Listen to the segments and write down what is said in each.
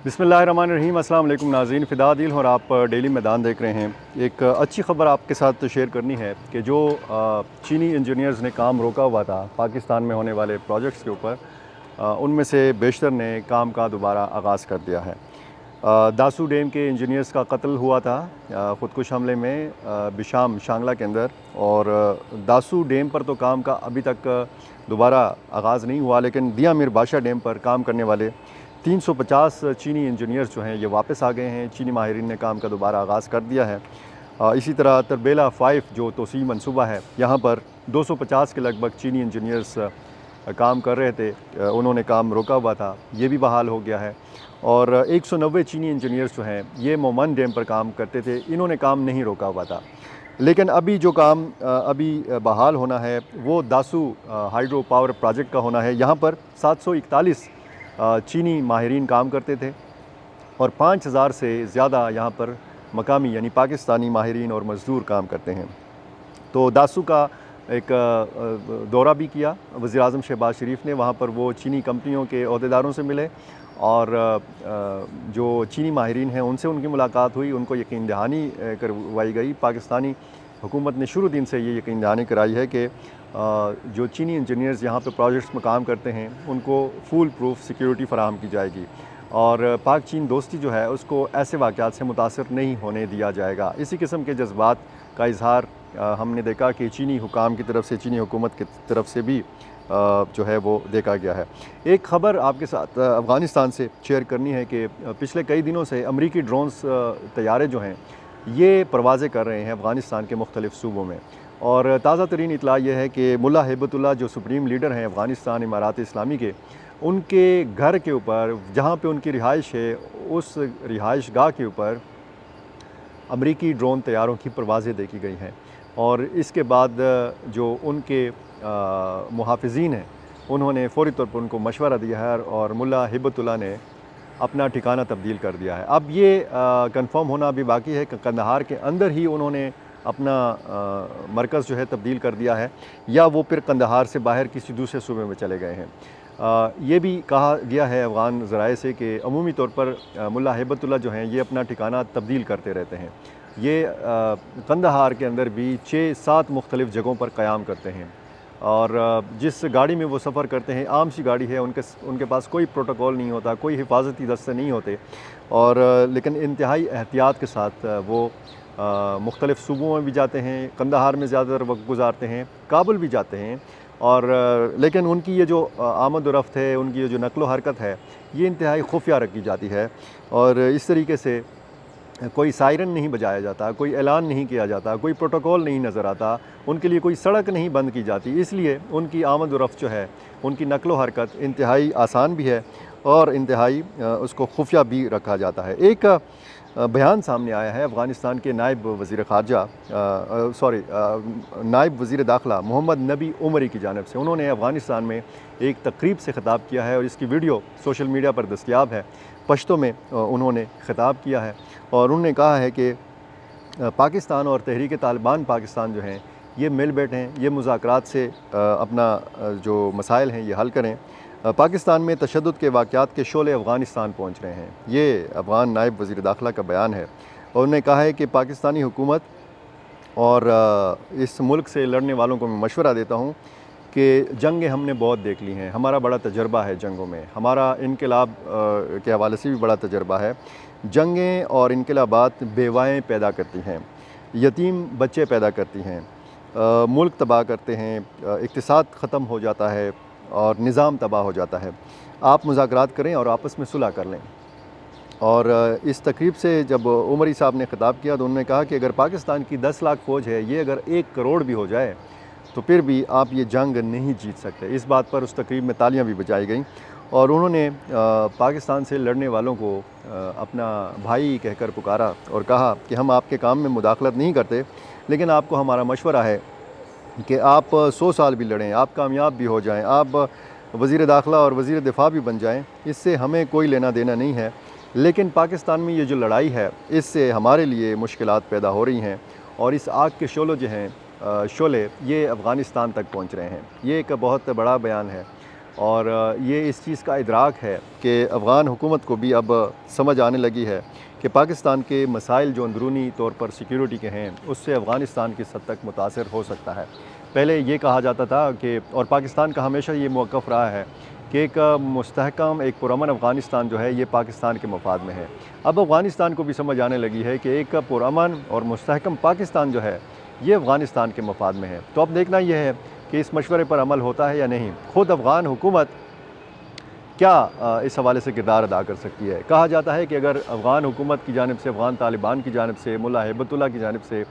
बिस्मिल्लाहिर्रहमानिर्रहीम। अस्सलाम वालेकुम नाज़रीन, फ़िदा दिल और आप डेली मैदान देख रहे हैं। एक अच्छी ख़बर आपके साथ शेयर करनी है कि जो चीनी इंजीनियर्स ने काम रोका हुआ था पाकिस्तान में होने वाले प्रोजेक्ट्स के ऊपर, उनमें से बेशतर ने काम का दोबारा आगाज़ कर दिया है। दासू डैम के इंजीनियर्स का कत्ल हुआ था ख़ुदकुश हमले में बिशाम शांगला के अंदर, और दासू डैम पर तो काम का अभी तक दोबारा आगाज़ नहीं हुआ, लेकिन दिया मीर बादशाह डैम पर काम करने वाले 350 चीनी इंजीनियर्स जो हैं ये वापस आ गए हैं। चीनी माहिरीन ने काम का दोबारा आगाज़ कर दिया है। इसी तरह तरबेला 5 जो तोसी मनसूबा है, यहाँ पर 250 के लगभग चीनी इंजीनियर्स काम कर रहे थे। उन्होंने काम रोका हुआ था, ये भी बहाल हो गया है। और 190 चीनी इंजीनियर्स जो हैं ये मोमन डैम पर काम करते थे, इन्होंने काम नहीं रोका हुआ था। लेकिन अभी जो काम अभी बहाल होना है वो दासू हाइड्रो पावर प्रोजेक्ट का होना है। यहाँ पर 741 चीनी माहिरीन काम करते थे और 5000 से ज़्यादा यहाँ पर मकामी यानी पाकिस्तानी माहिरीन और मज़दूर काम करते हैं। तो दासू का एक दौरा भी किया वज़ीर-ए-आज़म शहबाज शरीफ ने। वहाँ पर वो चीनी कंपनियों के अहदेदारों से मिले और जो चीनी माहिरीन हैं उनसे उनकी मुलाकात हुई, उनको यकीन दहानी करवाई गई। पाकिस्तानी हुकूमत ने शुरू दिन से ये यकीन दहानी कराई है कि जो चीनी इंजीनियर्स यहाँ पे प्रोजेक्ट्स में काम करते हैं उनको फुल प्रूफ सिक्योरिटी फ़राहम की जाएगी और पाक चीन दोस्ती जो है उसको ऐसे वाक़यात से मुतासर नहीं होने दिया जाएगा। इसी किस्म के जज्बात का इज़हार हमने देखा कि चीनी हुकाम की तरफ से, चीनी हुकूमत की तरफ से भी जो है वो देखा गया है। एक ख़बर आपके साथ अफ़गानिस्तान से शेयर करनी है कि पिछले कई दिनों से अमरीकी ड्रोन्स तैयारे जो हैं ये परवाज़ें कर रहे हैं अफ़गानिस्तान के मुख्तलिफ़ सूबों में। और ताज़ा तरीन इत्तला ये है कि मुल्ला हिब्बतुल्लाह जो सुप्रीम लीडर हैं अफ़गानिस्तान इमारात इस्लामी के, उनके घर के ऊपर जहाँ पे उनकी रिहाइश है उस रिहाइश गाह के ऊपर अमरीकी ड्रोन तैयारों की परवाज़ें देखी गई हैं। और इसके बाद जो उनके मुहाफ़िज़ीन हैं उन्होंने फ़ौरी तौर पर उनको मशवरा दिया है और मुल्ला हिब्बतुल्लाह ने अपना ठिकाना तब्दील कर दिया है। अब ये कंफर्म होना अभी बाकी है कि कंदहार के अंदर ही उन्होंने अपना मरकज़ जो है तब्दील कर दिया है या वो फिर कंदहार से बाहर किसी दूसरे सूबे में चले गए हैं। ये भी कहा गया है अफ़गान ज़राए से कि अमूमी तौर पर मुल्ला हिब्बतुल्लाह जो हैं ये अपना ठिकाना तब्दील करते रहते हैं। ये कंदहार के अंदर भी 6-7 मुख्तलिफ़ जगहों पर क़याम करते हैं और जिस गाड़ी में वो सफ़र करते हैं आम सी गाड़ी है, उनके पास कोई प्रोटोकॉल नहीं होता, कोई हिफाजती दस्ते नहीं होते और लेकिन इंतहाई एहतियात के साथ वो मुख्तलिफ़ सूबों में भी जाते हैं, कंदहार में ज़्यादातर वक्त गुजारते हैं, काबुल भी जाते हैं। और लेकिन उनकी ये जो आमद व रफ्त है, उनकी ये जो नक़्ल व हरकत है, ये इंतहाई खुफिया रखी जाती है और इस तरीके से कोई सायरन नहीं बजाया जाता, कोई ऐलान नहीं किया जाता, कोई प्रोटोकॉल नहीं नज़र आता, उनके लिए कोई सड़क नहीं बंद की जाती। इसलिए उनकी आमद व रफ्त जो है, उनकी नक़्ल व हरकत इंतहाई आसान भी है और इंतहाई उसको खुफिया भी रखा जाता है। एक बयान सामने आया है अफ़गानिस्तान के नायब वज़ीर ख़ारजा नायब वज़ीर दाखिला मोहम्मद नबी उमरी की जानिब से। उन्होंने अफ़गानिस्तान में एक तकरीब से ख़िताब किया है और इसकी वीडियो सोशल मीडिया पर दस्तयाब है। पश्तो में उन्होंने ख़िताब किया है और उन्होंने कहा है कि पाकिस्तान और तहरीक तालिबान पाकिस्तान जो हैं ये मिल बैठें, ये मुज़ाकरात से अपना जो मसाइल हैं ये हल करें। पाकिस्तान में तशद्दुद के वाक़यात के शोले अफ़गानिस्तान पहुँच रहे हैं, ये अफ़गान नायब वज़ीर दाखिला का बयान है। और उन्होंने कहा है कि पाकिस्तानी हुकूमत और इस मुल्क से लड़ने वालों को मैं मशवरा देता हूँ कि जंगें हमने बहुत देख ली हैं, हमारा बड़ा तजर्बा है जंगों में, हमारा इनकलाब के हवाले से भी बड़ा तजर्बा है। जंगें और इनकलाबात बेवाएँ पैदा करती हैं, यतीम बच्चे पैदा करती हैं, मुल्क तबाह करते हैं, इक़्तिसाद ख़त्म हो जाता है और निज़ाम तबाह हो जाता है। आप मुज़ाकरात करें और आपस में सुलह कर लें। और इस तकरीब से जब उमरी साहब ने ख़िताब किया तो उन्होंने कहा कि अगर पाकिस्तान की 10 लाख फ़ौज है, ये अगर 1 करोड़ भी हो जाए तो फिर भी आप ये जंग नहीं जीत सकते। इस बात पर उस तकरीब में तालियां भी बजाई गईं और उन्होंने पाकिस्तान से लड़ने वालों को अपना भाई कहकर पुकारा और कहा कि हम आपके काम में मुदाखलत नहीं करते, लेकिन आपको हमारा मशवरा है कि आप 100 साल भी लड़ें, आप कामयाब भी हो जाएं, आप वज़ीर दाखिला और वज़ीर दिफ़ा भी बन जाएं, इससे हमें कोई लेना देना नहीं है। लेकिन पाकिस्तान में ये जो लड़ाई है इससे हमारे लिए मुश्किलात पैदा हो रही हैं और इस आग के शोले ये अफ़गानिस्तान तक पहुँच रहे हैं। ये एक बहुत बड़ा बयान है اور یہ اس چیز کا ادراک ہے کہ افغان حکومت کو بھی اب سمجھ آنے لگی ہے کہ پاکستان کے مسائل جو اندرونی طور پر سیکیورٹی کے ہیں اس سے افغانستان کس حد تک متاثر ہو سکتا ہے۔ پہلے یہ کہا جاتا تھا کہ، اور پاکستان کا ہمیشہ یہ موقف رہا ہے کہ ایک مستحکم، ایک پرامن افغانستان جو ہے یہ پاکستان کے مفاد میں ہے۔ اب افغانستان کو بھی سمجھ آنے لگی ہے کہ ایک پرامن اور مستحکم پاکستان جو ہے یہ افغانستان کے مفاد میں ہے۔ تو اب دیکھنا یہ ہے کہ اس مشورے پر عمل ہوتا ہے یا نہیں۔ خود افغان حکومت کیا اس حوالے سے کردار ادا کر سکتی ہے؟ کہا جاتا ہے کہ اگر افغان حکومت کی جانب سے، افغان طالبان کی جانب سے، ملا ہیبت اللہ کی جانب سے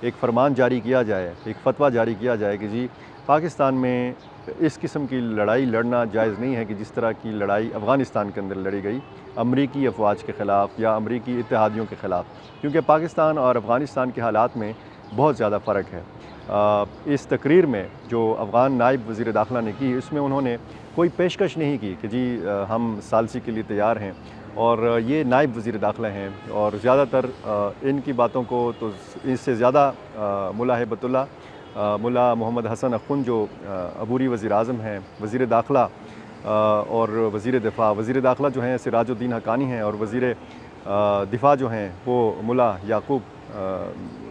ایک فرمان جاری کیا جائے، ایک فتویٰ جاری کیا جائے کہ جی پاکستان میں اس قسم کی لڑائی لڑنا جائز نہیں ہے کہ جس طرح کی لڑائی افغانستان کے اندر لڑی گئی امریکی افواج کے خلاف یا امریکی اتحادیوں کے خلاف، کیونکہ پاکستان اور افغانستان کے حالات میں بہت زیادہ فرق ہے۔ اس تقریر میں جو افغان نائب وزیر داخلہ نے کی، اس میں انہوں نے کوئی پیشکش نہیں کی کہ جی ہم ثالثی کے لیے تیار ہیں، اور یہ نائب وزیر داخلہ ہیں اور زیادہ تر ان کی باتوں کو تو اس سے زیادہ ملا ہیبت اللہ، ملا محمد حسن اخوند جو عبوری وزیر اعظم ہیں، وزیر داخلہ اور وزیر دفاع، وزیر داخلہ جو ہیں سراج الدین حقانی ہیں اور وزیر دفاع جو ہیں وہ ملا یعقوب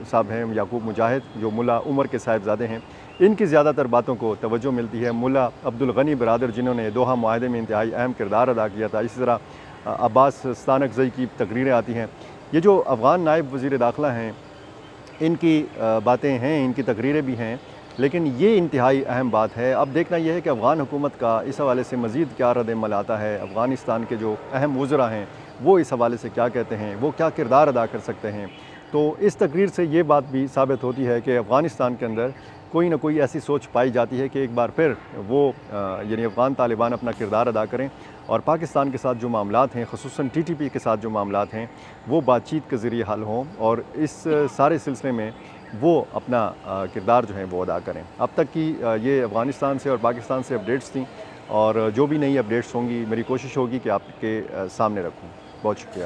صاحب ہیں، یعقوب مجاہد جو ملا عمر کے صاحبزادے ہیں۔ ان کی زیادہ تر باتوں کو توجہ ملتی ہے۔ ملا عبد الغنی برادر جنہوں نے دوحہ معاہدے میں انتہائی اہم کردار ادا کیا تھا، اسی طرح عباس ستانکزئی کی تقریریں آتی ہیں۔ یہ جو افغان نائب وزیر داخلہ ہیں ان کی باتیں ہیں، ان کی تقریریں بھی ہیں، لیکن یہ انتہائی اہم بات ہے۔ اب دیکھنا یہ ہے کہ افغان حکومت کا اس حوالے سے مزید کیا رد عمل آتا ہے، افغانستان کے جو اہم وزراء ہیں وہ اس حوالے سے کیا کہتے ہیں، وہ کیا کردار ادا کر سکتے ہیں۔ تو اس تقریر سے یہ بات بھی ثابت ہوتی ہے کہ افغانستان کے اندر کوئی نہ کوئی ایسی سوچ پائی جاتی ہے کہ ایک بار پھر وہ یعنی افغان طالبان اپنا کردار ادا کریں اور پاکستان کے ساتھ جو معاملات ہیں، خصوصاً ٹی ٹی پی کے ساتھ جو معاملات ہیں، وہ بات چیت کے ذریعے حل ہوں اور اس سارے سلسلے میں وہ اپنا کردار جو ہے وہ ادا کریں۔ اب تک کی یہ افغانستان سے اور پاکستان سے اپڈیٹس تھیں، اور جو بھی نئی اپڈیٹس ہوں گی میری کوشش ہوگی کہ آپ کے سامنے رکھوں۔ بہت شکریہ۔